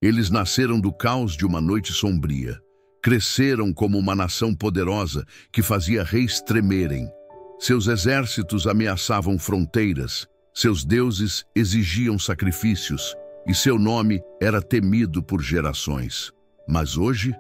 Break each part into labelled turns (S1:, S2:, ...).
S1: Eles nasceram do caos de uma noite sombria. Cresceram como uma nação poderosa que fazia reis tremerem. Seus exércitos ameaçavam fronteiras, seus deuses exigiam sacrifícios e seu nome era temido por gerações. Mas hoje,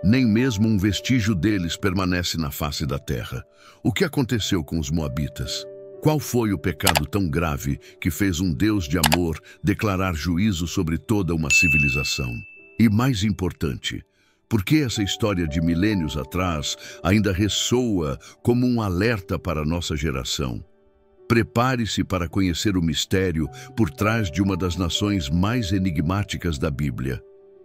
S1: nem mesmo um vestígio deles permanece na face da terra. O que aconteceu com os moabitas? Qual foi o pecado tão grave que fez um Deus de amor declarar juízo sobre toda uma civilização? E mais importante, por que essa história de milênios atrás ainda ressoa como um alerta para a nossa geração? Prepare-se para conhecer o mistério por trás de uma das nações mais enigmáticas da Bíblia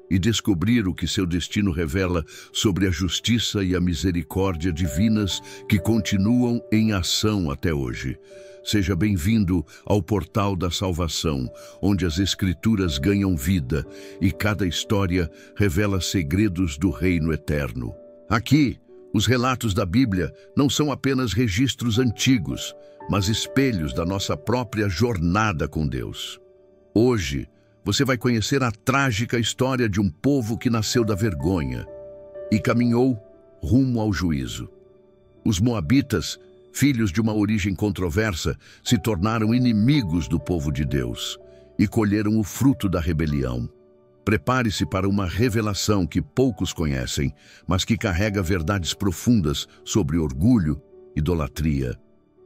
S1: e descobrir o que seu destino revela sobre a justiça e a misericórdia divinas que continuam em ação até hoje. Seja bem-vindo ao Portal da Salvação, onde as Escrituras ganham vida e cada história revela segredos do reino eterno. Aqui, os relatos da Bíblia não são apenas registros antigos, mas espelhos da nossa própria jornada com Deus. Hoje, você vai conhecer a trágica história de um povo que nasceu da vergonha e caminhou rumo ao juízo. Os moabitas, filhos de uma origem controversa, se tornaram inimigos do povo de Deus e colheram o fruto da rebelião. Prepare-se para uma revelação que poucos conhecem, mas que carrega verdades profundas sobre orgulho, idolatria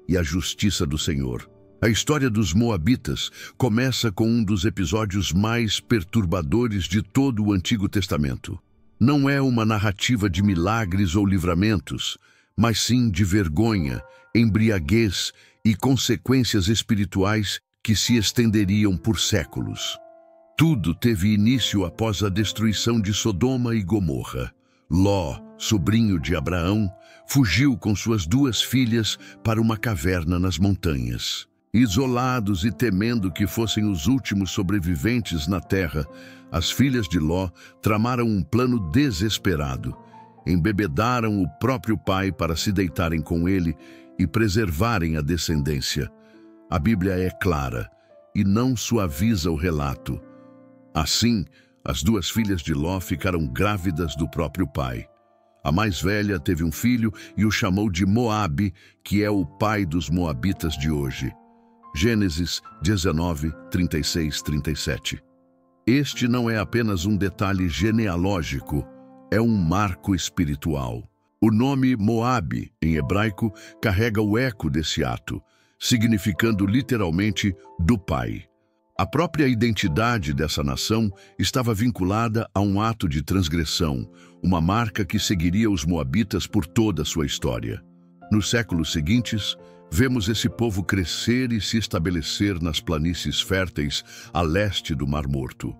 S1: e a justiça do Senhor. A história dos moabitas começa com um dos episódios mais perturbadores de todo o Antigo Testamento. Não é uma narrativa de milagres ou livramentos, mas sim de vergonha, embriaguez e consequências espirituais que se estenderiam por séculos. Tudo teve início após a destruição de Sodoma e Gomorra. Ló, sobrinho de Abraão, fugiu com suas 2 filhas para uma caverna nas montanhas. Isolados e temendo que fossem os últimos sobreviventes na terra, as filhas de Ló tramaram um plano desesperado. Embebedaram o próprio pai para se deitarem com ele e preservarem a descendência. A Bíblia é clara e não suaviza o relato. Assim, as 2 filhas de Ló ficaram grávidas do próprio pai. A mais velha teve um filho e o chamou de Moabe, que é o pai dos moabitas de hoje. Gênesis 19, 36, 37. Este não é apenas um detalhe genealógico, é um marco espiritual. O nome Moabe, em hebraico, carrega o eco desse ato, significando literalmente do pai. A própria identidade dessa nação estava vinculada a um ato de transgressão, uma marca que seguiria os moabitas por toda a sua história. Nos séculos seguintes, vemos esse povo crescer e se estabelecer nas planícies férteis a leste do Mar Morto.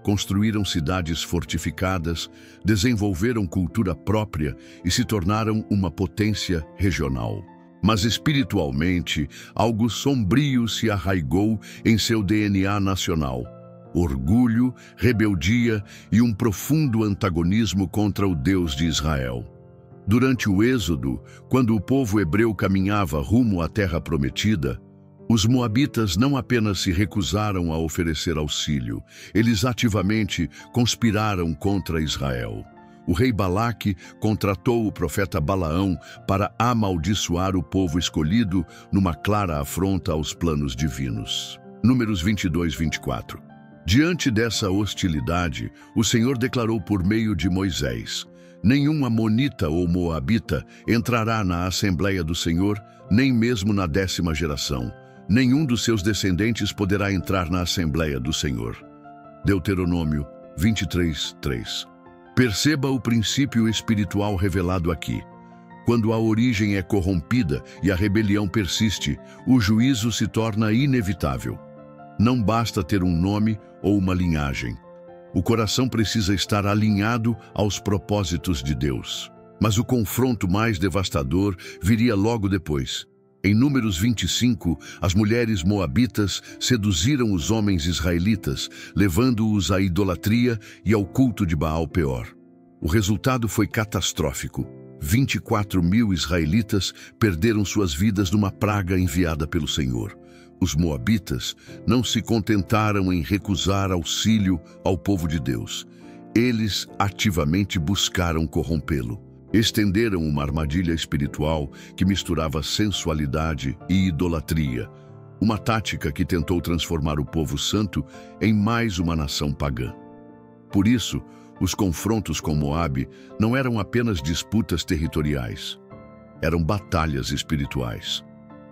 S1: Construíram cidades fortificadas, desenvolveram cultura própria e se tornaram uma potência regional. Mas espiritualmente, algo sombrio se arraigou em seu DNA nacional. Orgulho, rebeldia e um profundo antagonismo contra o Deus de Israel. Durante o Êxodo, quando o povo hebreu caminhava rumo à Terra Prometida, os moabitas não apenas se recusaram a oferecer auxílio, eles ativamente conspiraram contra Israel. O rei Balaque contratou o profeta Balaão para amaldiçoar o povo escolhido numa clara afronta aos planos divinos. Números 22, 24. Diante dessa hostilidade, o Senhor declarou por meio de Moisés: nenhum amonita ou moabita entrará na Assembleia do Senhor, nem mesmo na 10ª geração. Nenhum dos seus descendentes poderá entrar na Assembleia do Senhor. Deuteronômio 23, 3. Perceba o princípio espiritual revelado aqui. Quando a origem é corrompida e a rebelião persiste, o juízo se torna inevitável. Não basta ter um nome ou uma linhagem. O coração precisa estar alinhado aos propósitos de Deus. Mas o confronto mais devastador viria logo depois. Em Números 25, as mulheres moabitas seduziram os homens israelitas, levando-os à idolatria e ao culto de Baal-Peor. O resultado foi catastrófico. 24.000 israelitas perderam suas vidas numa praga enviada pelo Senhor. os moabitas, não se contentaram em recusar auxílio ao povo de Deus. Eles ativamente buscaram corrompê-lo. Estenderam uma armadilha espiritual que misturava sensualidade e idolatria, uma tática que tentou transformar o povo santo em mais uma nação pagã. Por isso, os confrontos com Moabe não eram apenas disputas territoriais, eram batalhas espirituais.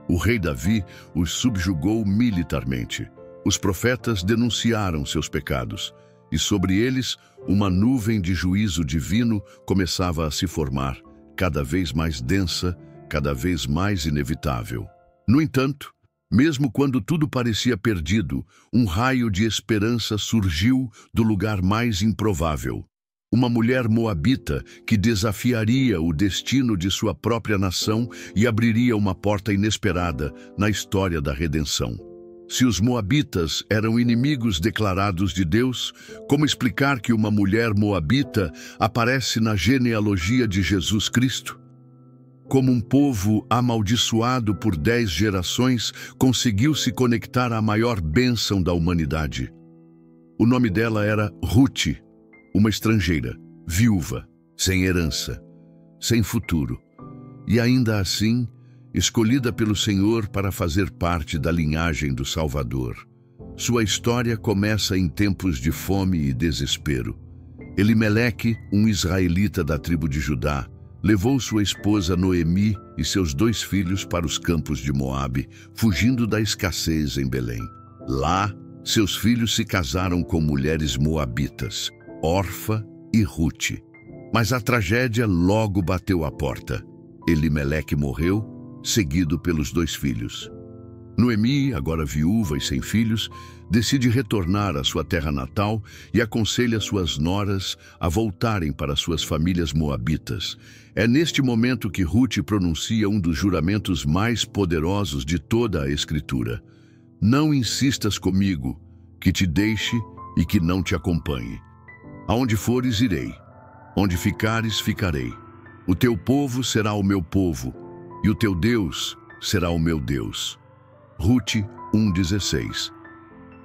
S1: O rei Davi os subjugou militarmente. Os profetas denunciaram seus pecados, e sobre eles uma nuvem de juízo divino começava a se formar, cada vez mais densa, cada vez mais inevitável. No entanto, mesmo quando tudo parecia perdido, um raio de esperança surgiu do lugar mais improvável. Uma mulher moabita que desafiaria o destino de sua própria nação e abriria uma porta inesperada na história da redenção. Se os moabitas eram inimigos declarados de Deus, como explicar que uma mulher moabita aparece na genealogia de Jesus Cristo? Como um povo amaldiçoado por 10 gerações conseguiu se conectar à maior bênção da humanidade? O nome dela era Ruth, uma estrangeira, viúva, sem herança, sem futuro, e ainda assim escolhida pelo Senhor para fazer parte da linhagem do Salvador. Sua história começa em tempos de fome e desespero. Elimeleque, um israelita da tribo de Judá, levou sua esposa Noemi e seus 2 filhos para os campos de Moabe, fugindo da escassez em Belém. Lá, seus filhos se casaram com mulheres moabitas, Orfa e Ruth. Mas a tragédia logo bateu à porta. Elimeleque morreu, seguido pelos 2 filhos. Noemi, agora viúva e sem filhos, decide retornar à sua terra natal e aconselha suas noras a voltarem para suas famílias moabitas. É neste momento que Ruth pronuncia um dos juramentos mais poderosos de toda a Escritura. Não insistas comigo, que te deixe e que não te acompanhe. Aonde fores, irei. Onde ficares, ficarei. O teu povo será o meu povo, e o teu Deus será o meu Deus. Ruth 1,16.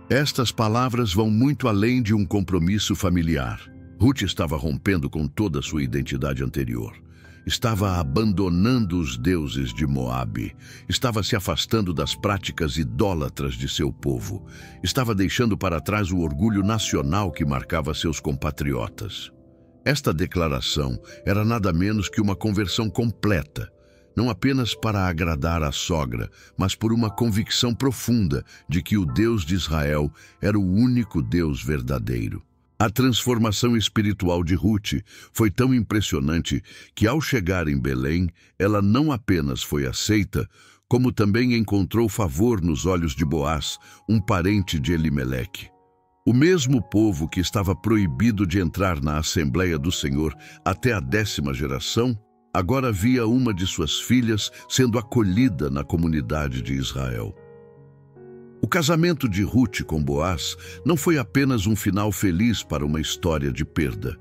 S1: Estas palavras vão muito além de um compromisso familiar. Ruth estava rompendo com toda a sua identidade anterior. Estava abandonando os deuses de Moabe. Estava se afastando das práticas idólatras de seu povo. Estava deixando para trás o orgulho nacional que marcava seus compatriotas. Esta declaração era nada menos que uma conversão completa, não apenas para agradar a sogra, mas por uma convicção profunda de que o Deus de Israel era o único Deus verdadeiro. A transformação espiritual de Ruth foi tão impressionante que, ao chegar em Belém, ela não apenas foi aceita, como também encontrou favor nos olhos de Boaz, um parente de Elimeleque. O mesmo povo que estava proibido de entrar na Assembleia do Senhor até a 10ª geração, agora via uma de suas filhas sendo acolhida na comunidade de Israel. O casamento de Ruth com Boaz não foi apenas um final feliz para uma história de perda.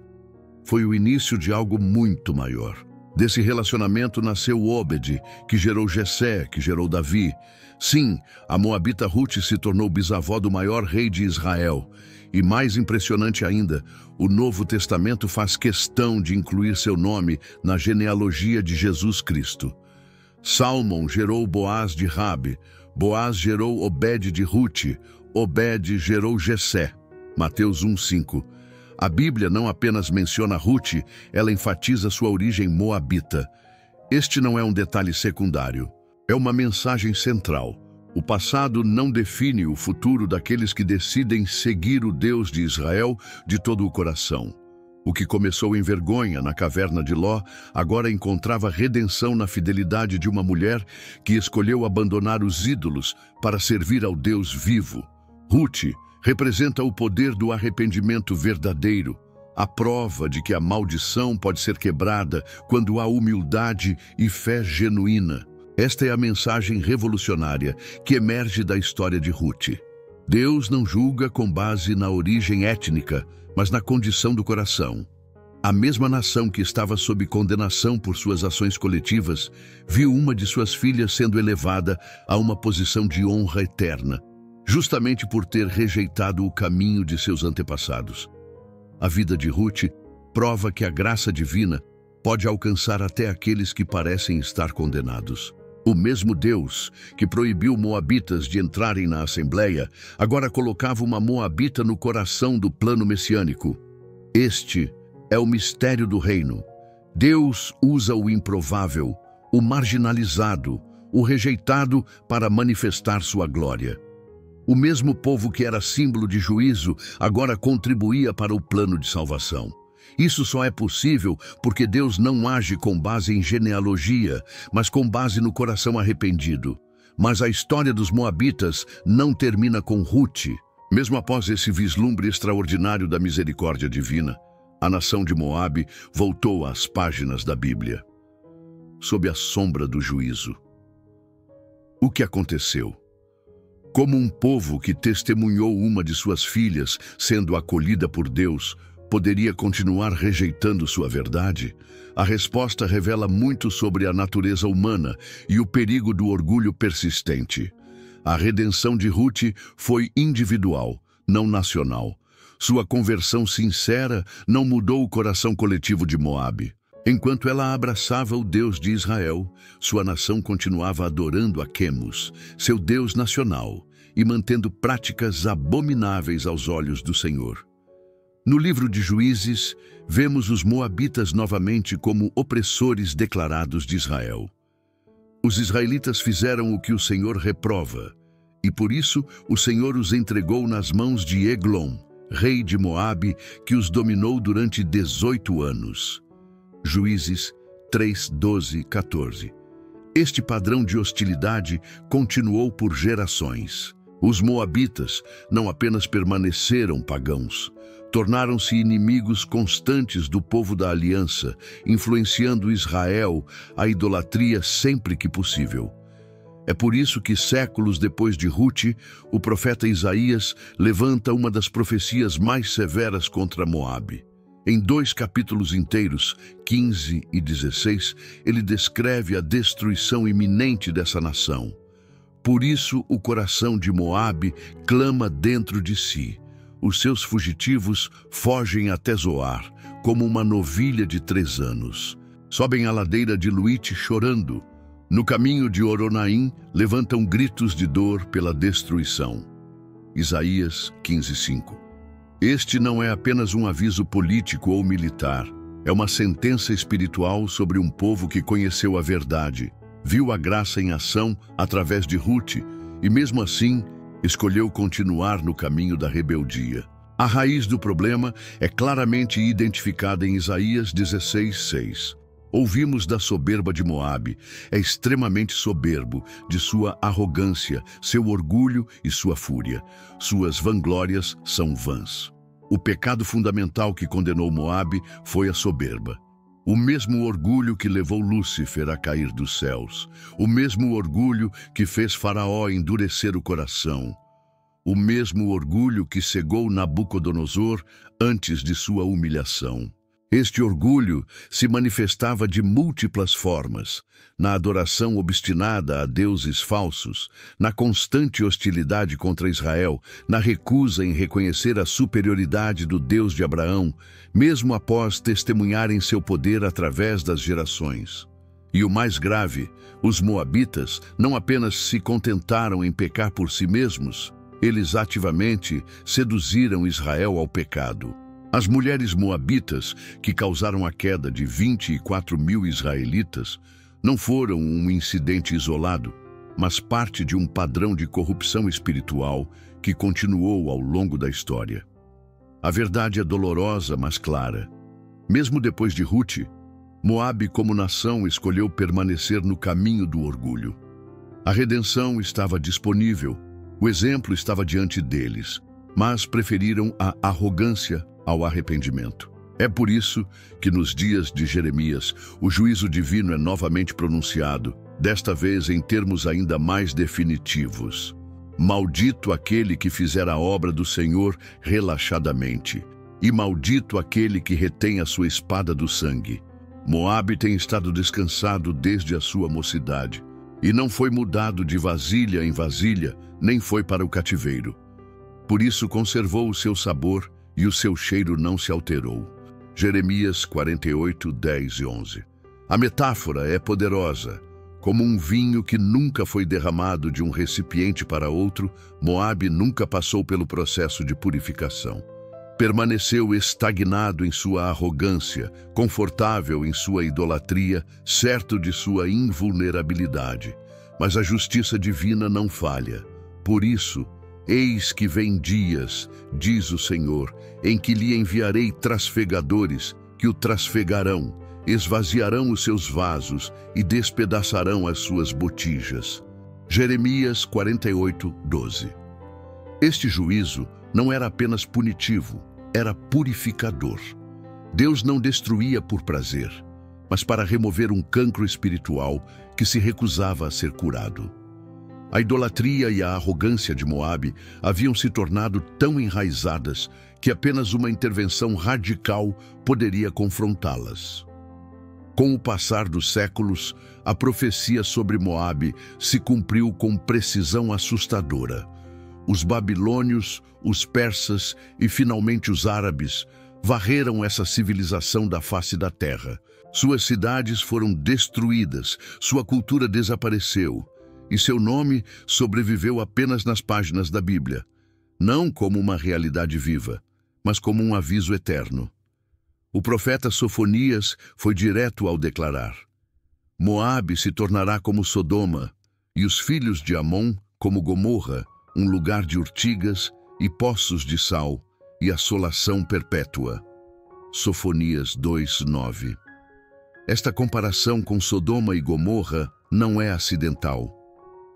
S1: Foi o início de algo muito maior. Desse relacionamento nasceu Obed, que gerou Jessé, que gerou Davi. Sim, a moabita Ruth se tornou bisavó do maior rei de Israel. E mais impressionante ainda, o Novo Testamento faz questão de incluir seu nome na genealogia de Jesus Cristo. Salmão gerou Boaz de Rabi, Boaz gerou Obed de Ruth, Obed gerou Jessé. Mateus 1,5. A Bíblia não apenas menciona Ruth, ela enfatiza sua origem moabita. Este não é um detalhe secundário, é uma mensagem central. O passado não define o futuro daqueles que decidem seguir o Deus de Israel de todo o coração. O que começou em vergonha na caverna de Ló, agora encontrava redenção na fidelidade de uma mulher que escolheu abandonar os ídolos para servir ao Deus vivo. Ruth representa o poder do arrependimento verdadeiro, a prova de que a maldição pode ser quebrada quando há humildade e fé genuína. Esta é a mensagem revolucionária que emerge da história de Ruth. Deus não julga com base na origem étnica, mas na condição do coração. A mesma nação que estava sob condenação por suas ações coletivas viu uma de suas filhas sendo elevada a uma posição de honra eterna, justamente por ter rejeitado o caminho de seus antepassados. A vida de Ruth prova que a graça divina pode alcançar até aqueles que parecem estar condenados. O mesmo Deus que proibiu moabitas de entrarem na Assembleia, agora colocava uma moabita no coração do plano messiânico. Este é o mistério do reino. Deus usa o improvável, o marginalizado, o rejeitado para manifestar sua glória. O mesmo povo que era símbolo de juízo agora contribuía para o plano de salvação. Isso só é possível porque Deus não age com base em genealogia, mas com base no coração arrependido. Mas a história dos moabitas não termina com Ruth. Mesmo após esse vislumbre extraordinário da misericórdia divina, a nação de Moabe voltou às páginas da Bíblia, sob a sombra do juízo. O que aconteceu? Como um povo que testemunhou uma de suas filhas sendo acolhida por Deus poderia continuar rejeitando sua verdade? A resposta revela muito sobre a natureza humana e o perigo do orgulho persistente. A redenção de Ruth foi individual, não nacional. Sua conversão sincera não mudou o coração coletivo de Moabe. Enquanto ela abraçava o Deus de Israel, sua nação continuava adorando a Quemos, seu Deus nacional, e mantendo práticas abomináveis aos olhos do Senhor. No livro de Juízes, vemos os moabitas novamente como opressores declarados de Israel. Os israelitas fizeram o que o Senhor reprova, e por isso o Senhor os entregou nas mãos de Eglon, rei de Moabe, que os dominou durante 18 anos. Juízes 3, 12, 14. Este padrão de hostilidade continuou por gerações. Os moabitas não apenas permaneceram pagãos, tornaram-se inimigos constantes do povo da aliança, influenciando Israel à idolatria sempre que possível. É por isso que, séculos depois de Ruth, o profeta Isaías levanta uma das profecias mais severas contra Moabe. Em 2 capítulos inteiros, 15 e 16, ele descreve a destruição iminente dessa nação. Por isso, o coração de Moabe clama dentro de si. Os seus fugitivos fogem até Zoar, como uma novilha de 3 anos. Sobem a ladeira de Luite chorando. No caminho de Oronaim, levantam gritos de dor pela destruição. Isaías 15:5. Este não é apenas um aviso político ou militar. É uma sentença espiritual sobre um povo que conheceu a verdade, viu a graça em ação através de Ruth e, mesmo assim, escolheu continuar no caminho da rebeldia. A raiz do problema é claramente identificada em Isaías 16:6. Ouvimos da soberba de Moabe. É extremamente soberbo, de sua arrogância, seu orgulho e sua fúria. Suas vanglórias são vãs. O pecado fundamental que condenou Moabe foi a soberba. O mesmo orgulho que levou Lúcifer a cair dos céus. O mesmo orgulho que fez Faraó endurecer o coração. O mesmo orgulho que cegou Nabucodonosor antes de sua humilhação. Este orgulho se manifestava de múltiplas formas, na adoração obstinada a deuses falsos, na constante hostilidade contra Israel, na recusa em reconhecer a superioridade do Deus de Abraão, mesmo após testemunharem seu poder através das gerações. E o mais grave, os moabitas não apenas se contentaram em pecar por si mesmos, eles ativamente seduziram Israel ao pecado. As mulheres moabitas, que causaram a queda de 24 mil israelitas, não foram um incidente isolado, mas parte de um padrão de corrupção espiritual que continuou ao longo da história. A verdade é dolorosa, mas clara. Mesmo depois de Ruth, Moabe como nação escolheu permanecer no caminho do orgulho. A redenção estava disponível, o exemplo estava diante deles, mas preferiram a arrogância ao arrependimento. É por isso que nos dias de Jeremias, o juízo divino é novamente pronunciado, desta vez em termos ainda mais definitivos. Maldito aquele que fizer a obra do Senhor relaxadamente. E maldito aquele que retém a sua espada do sangue. Moabe tem estado descansado desde a sua mocidade, e não foi mudado de vasilha em vasilha, nem foi para o cativeiro. Por isso conservou o seu sabor, e o seu cheiro não se alterou. Jeremias 48, 10 e 11. A metáfora é poderosa. Como um vinho que nunca foi derramado de um recipiente para outro, Moabe nunca passou pelo processo de purificação. Permaneceu estagnado em sua arrogância, confortável em sua idolatria, certo de sua invulnerabilidade. Mas a justiça divina não falha. Por isso, eis que vem dias, diz o Senhor, em que lhe enviarei trasfegadores, que o trasfegarão, esvaziarão os seus vasos e despedaçarão as suas botijas. Jeremias 48, 12. Este juízo não era apenas punitivo, era purificador. Deus não destruía por prazer, mas para remover um cancro espiritual que se recusava a ser curado. A idolatria e a arrogância de Moabe haviam se tornado tão enraizadas que apenas uma intervenção radical poderia confrontá-las. Com o passar dos séculos, a profecia sobre Moabe se cumpriu com precisão assustadora. Os babilônios, os persas e finalmente os árabes varreram essa civilização da face da terra. Suas cidades foram destruídas, sua cultura desapareceu, e seu nome sobreviveu apenas nas páginas da Bíblia, não como uma realidade viva, mas como um aviso eterno. O profeta Sofonias foi direto ao declarar: Moabe se tornará como Sodoma, e os filhos de Amon como Gomorra, um lugar de urtigas e poços de sal, e assolação perpétua. Sofonias 2:9. Esta comparação com Sodoma e Gomorra não é acidental.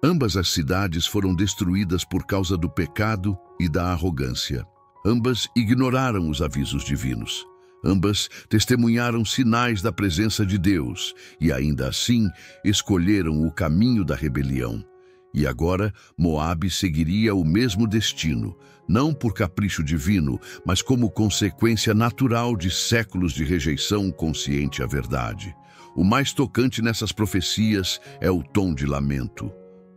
S1: Ambas as cidades foram destruídas por causa do pecado e da arrogância. Ambas ignoraram os avisos divinos. Ambas testemunharam sinais da presença de Deus e, ainda assim, escolheram o caminho da rebelião. E agora, Moabe seguiria o mesmo destino, não por capricho divino, mas como consequência natural de séculos de rejeição consciente à verdade. O mais tocante nessas profecias é o tom de lamento.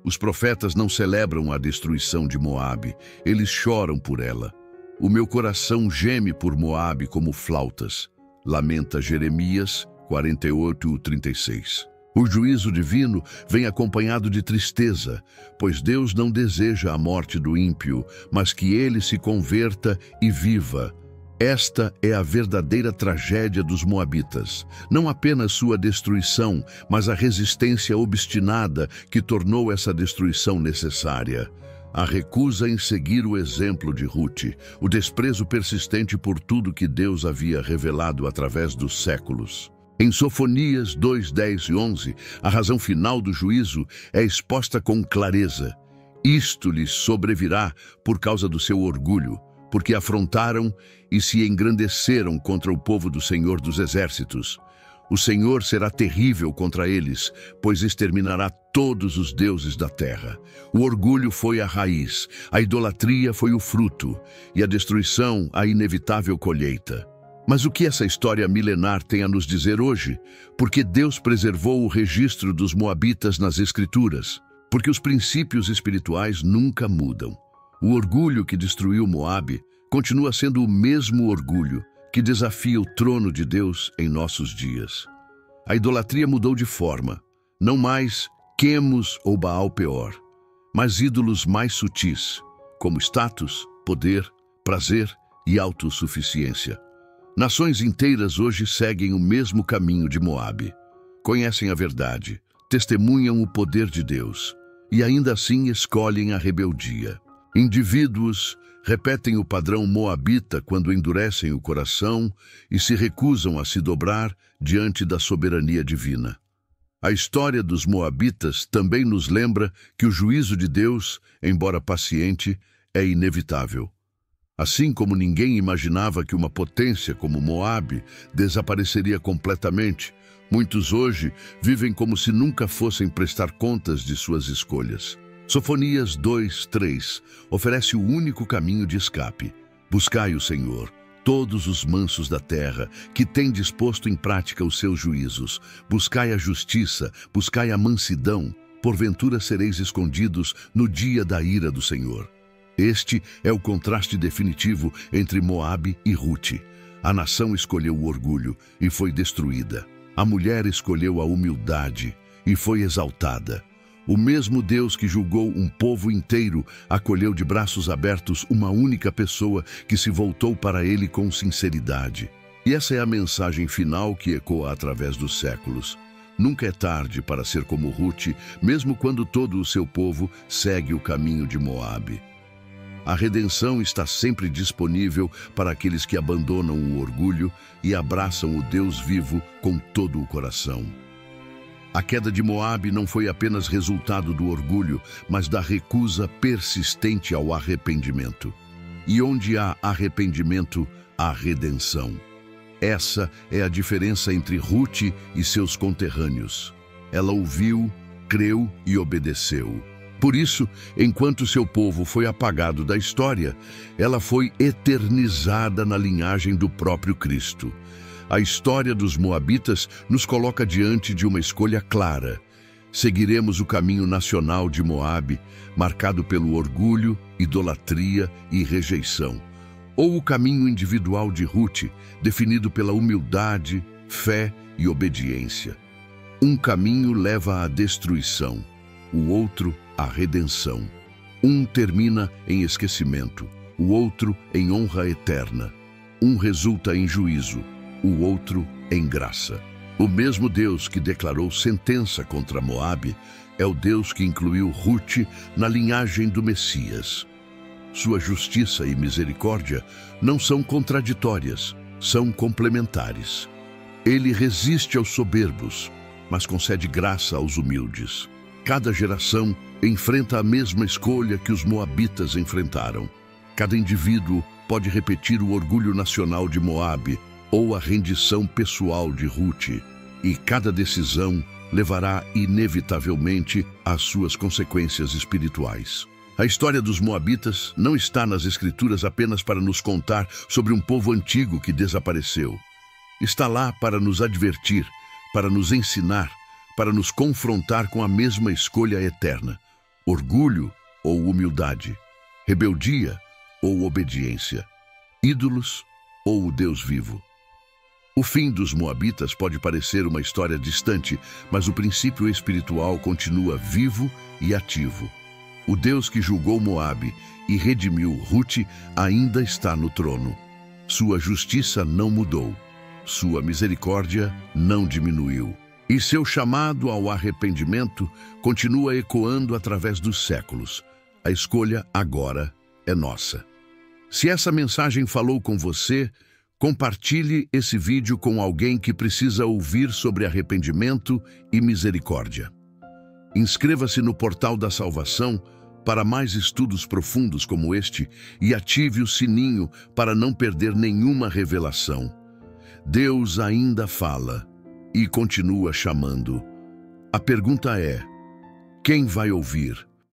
S1: Os profetas não celebram a destruição de Moabe, eles choram por ela. O meu coração geme por Moabe como flautas, lamenta Jeremias 48, 36. O juízo divino vem acompanhado de tristeza, pois Deus não deseja a morte do ímpio, mas que ele se converta e viva. Esta é a verdadeira tragédia dos moabitas. Não apenas sua destruição, mas a resistência obstinada que tornou essa destruição necessária. A recusa em seguir o exemplo de Ruth, o desprezo persistente por tudo que Deus havia revelado através dos séculos. Em Sofonias 2, 10 e 11, a razão final do juízo é exposta com clareza. Isto lhes sobrevirá por causa do seu orgulho, porque afrontaram e se engrandeceram contra o povo do Senhor dos Exércitos. O Senhor será terrível contra eles, pois exterminará todos os deuses da terra. O orgulho foi a raiz, a idolatria foi o fruto, e a destruição a inevitável colheita. Mas o que essa história milenar tem a nos dizer hoje? Porque Deus preservou o registro dos moabitas nas Escrituras. Porque os princípios espirituais nunca mudam. O orgulho que destruiu Moabe continua sendo o mesmo orgulho que desafia o trono de Deus em nossos dias. A idolatria mudou de forma, não mais Quemos ou Baal Peor, mas ídolos mais sutis, como status, poder, prazer e autossuficiência. Nações inteiras hoje seguem o mesmo caminho de Moabe. Conhecem a verdade, testemunham o poder de Deus e ainda assim escolhem a rebeldia. Indivíduos repetem o padrão moabita quando endurecem o coração e se recusam a se dobrar diante da soberania divina. A história dos moabitas também nos lembra que o juízo de Deus, embora paciente, é inevitável. Assim como ninguém imaginava que uma potência como Moabe desapareceria completamente, muitos hoje vivem como se nunca fossem prestar contas de suas escolhas. Sofonias 2, 3 oferece o único caminho de escape. Buscai o Senhor, todos os mansos da terra, que têm disposto em prática os seus juízos. Buscai a justiça, buscai a mansidão, porventura sereis escondidos no dia da ira do Senhor. Este é o contraste definitivo entre Moabe e Rute. A nação escolheu o orgulho e foi destruída. A mulher escolheu a humildade e foi exaltada. O mesmo Deus que julgou um povo inteiro acolheu de braços abertos uma única pessoa que se voltou para ele com sinceridade. E essa é a mensagem final que ecoa através dos séculos. Nunca é tarde para ser como Rute, mesmo quando todo o seu povo segue o caminho de Moabe. A redenção está sempre disponível para aqueles que abandonam o orgulho e abraçam o Deus vivo com todo o coração. A queda de Moabe não foi apenas resultado do orgulho, mas da recusa persistente ao arrependimento. E onde há arrependimento, há redenção. Essa é a diferença entre Rute e seus conterrâneos. Ela ouviu, creu e obedeceu. Por isso, enquanto seu povo foi apagado da história, ela foi eternizada na linhagem do próprio Cristo. A história dos Moabitas nos coloca diante de uma escolha clara. Seguiremos o caminho nacional de Moabe, marcado pelo orgulho, idolatria e rejeição, ou o caminho individual de Rute, definido pela humildade, fé e obediência. Um caminho leva à destruição, o outro à redenção. Um termina em esquecimento, o outro em honra eterna. Um resulta em juízo, o outro em graça. O mesmo Deus que declarou sentença contra Moabe é o Deus que incluiu Rute na linhagem do Messias. Sua justiça e misericórdia não são contraditórias, são complementares. Ele resiste aos soberbos, mas concede graça aos humildes. Cada geração enfrenta a mesma escolha que os moabitas enfrentaram. Cada indivíduo pode repetir o orgulho nacional de Moabe ou a rendição pessoal de Rute, e cada decisão levará inevitavelmente às suas consequências espirituais. A história dos Moabitas não está nas Escrituras apenas para nos contar sobre um povo antigo que desapareceu. Está lá para nos advertir, para nos ensinar, para nos confrontar com a mesma escolha eterna: orgulho ou humildade, rebeldia ou obediência, ídolos ou o Deus vivo. O fim dos Moabitas pode parecer uma história distante, mas o princípio espiritual continua vivo e ativo. O Deus que julgou Moabe e redimiu Rute ainda está no trono. Sua justiça não mudou, sua misericórdia não diminuiu, e seu chamado ao arrependimento continua ecoando através dos séculos. A escolha agora é nossa. Se essa mensagem falou com você, compartilhe esse vídeo com alguém que precisa ouvir sobre arrependimento e misericórdia. Inscreva-se no Portal da Salvação para mais estudos profundos como este e ative o sininho para não perder nenhuma revelação. Deus ainda fala e continua chamando. A pergunta é: quem vai ouvir?